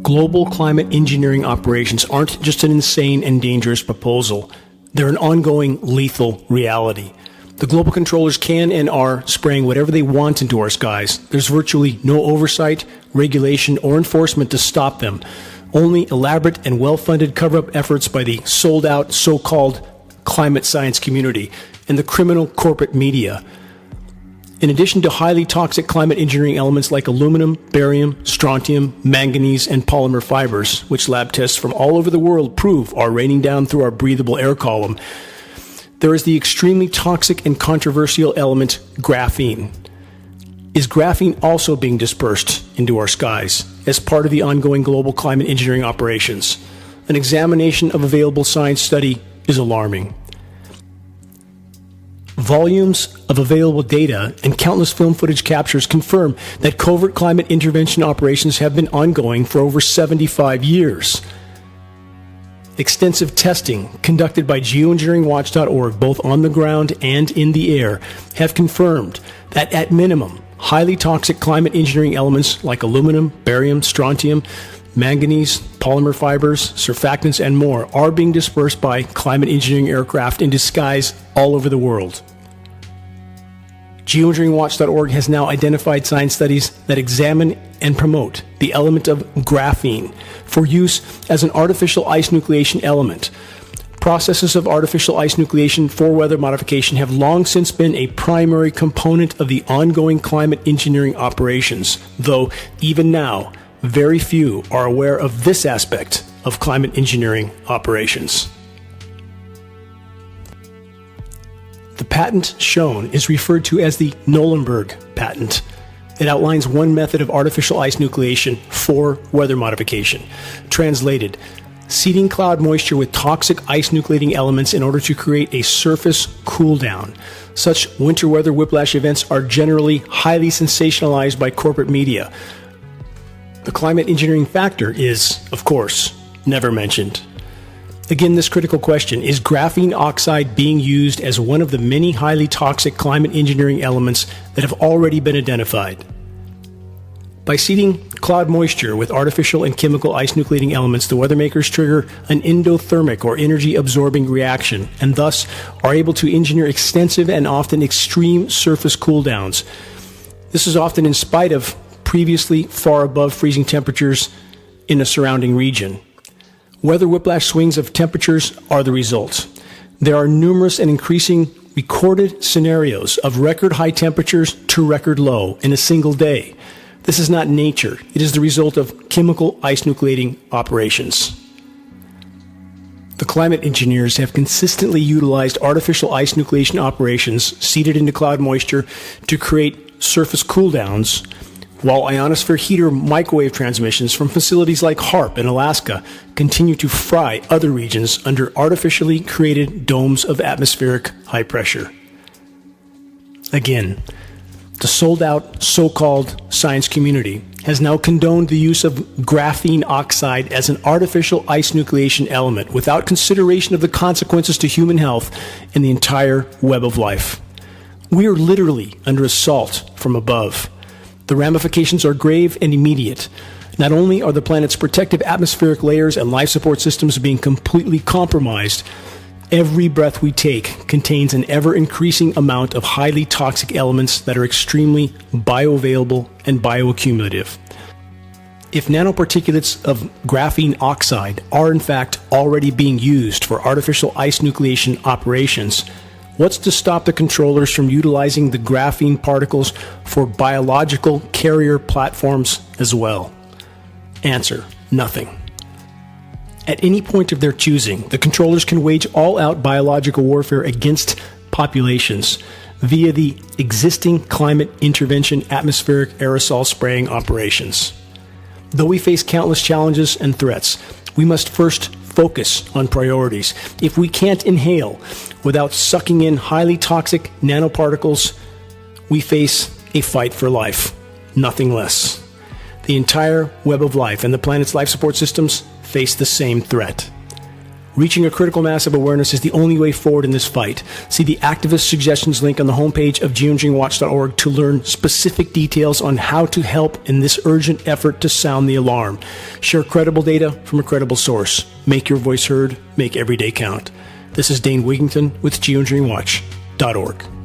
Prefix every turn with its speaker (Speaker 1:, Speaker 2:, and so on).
Speaker 1: Global climate engineering operations aren't just an insane and dangerous proposal. They're an ongoing lethal reality. The global controllers can and are spraying whatever they want into our skies. There's virtually no oversight, regulation, or enforcement to stop them. Only elaborate and well-funded cover-up efforts by the sold-out so-called climate science community and the criminal corporate media. In addition to highly toxic climate engineering elements like aluminum, barium, strontium, manganese, and polymer fibers, which lab tests from all over the world prove are raining down through our breathable air column, there is the extremely toxic and controversial element graphene. Is graphene also being dispersed into our skies as part of the ongoing global climate engineering operations? An examination of available science study is alarming. Volumes of available data and countless film footage captures confirm that covert climate intervention operations have been ongoing for over 75 years. Extensive testing conducted by geoengineeringwatch.org, both on the ground and in the air, have confirmed that at minimum, highly toxic climate engineering elements like aluminum, barium, strontium, manganese, polymer fibers, surfactants, and more are being dispersed by climate engineering aircraft into skies all over the world. Geoengineeringwatch.org has now identified science studies that examine and promote the element of graphene for use as an artificial ice nucleation element. Processes of artificial ice nucleation for weather modification have long since been a primary component of the ongoing climate engineering operations, though even now, very few are aware of this aspect of climate engineering operations. The patent shown is referred to as the Nolenberg patent. It outlines one method of artificial ice nucleation for weather modification. Translated, seeding cloud moisture with toxic ice nucleating elements in order to create a surface cool down. Such winter weather whiplash events are generally highly sensationalized by corporate media. The climate engineering factor is, of course, never mentioned. Again, this critical question, is graphene oxide being used as one of the many highly toxic climate engineering elements that have already been identified? By seeding cloud moisture with artificial and chemical ice nucleating elements, the weather makers trigger an endothermic or energy-absorbing reaction and thus are able to engineer extensive and often extreme surface cooldowns. This is often in spite of previously far above freezing temperatures in a surrounding region. Weather whiplash swings of temperatures are the result. There are numerous and increasing recorded scenarios of record high temperatures to record low in a single day. This is not nature. It is the result of chemical ice nucleating operations. The climate engineers have consistently utilized artificial ice nucleation operations seeded into cloud moisture to create surface cooldowns, while ionosphere heater microwave transmissions from facilities like HAARP in Alaska continue to fry other regions under artificially created domes of atmospheric high pressure. Again, the sold-out so-called science community has now condoned the use of graphene oxide as an artificial ice nucleation element without consideration of the consequences to human health and the entire web of life. We are literally under assault from above. The ramifications are grave and immediate. Not only are the planet's protective atmospheric layers and life support systems being completely compromised, every breath we take contains an ever-increasing amount of highly toxic elements that are extremely bioavailable and bioaccumulative. If nanoparticulates of graphene oxide are in fact already being used for artificial ice nucleation operations, what's to stop the controllers from utilizing the graphene particles for biological carrier platforms as well? Answer: nothing. At any point of their choosing, the controllers can wage all-out biological warfare against populations via the existing climate intervention atmospheric aerosol spraying operations. Though we face countless challenges and threats, we must first focus on priorities. If we can't inhale without sucking in highly toxic nanoparticles, we face a fight for life, nothing less. The entire web of life and the planet's life support systems face the same threat. Reaching a critical mass of awareness is the only way forward in this fight. See the activist suggestions link on the homepage of geoengineeringwatch.org to learn specific details on how to help in this urgent effort to sound the alarm. Share credible data from a credible source. Make your voice heard. Make every day count. This is Dane Wigington with geoengineeringwatch.org.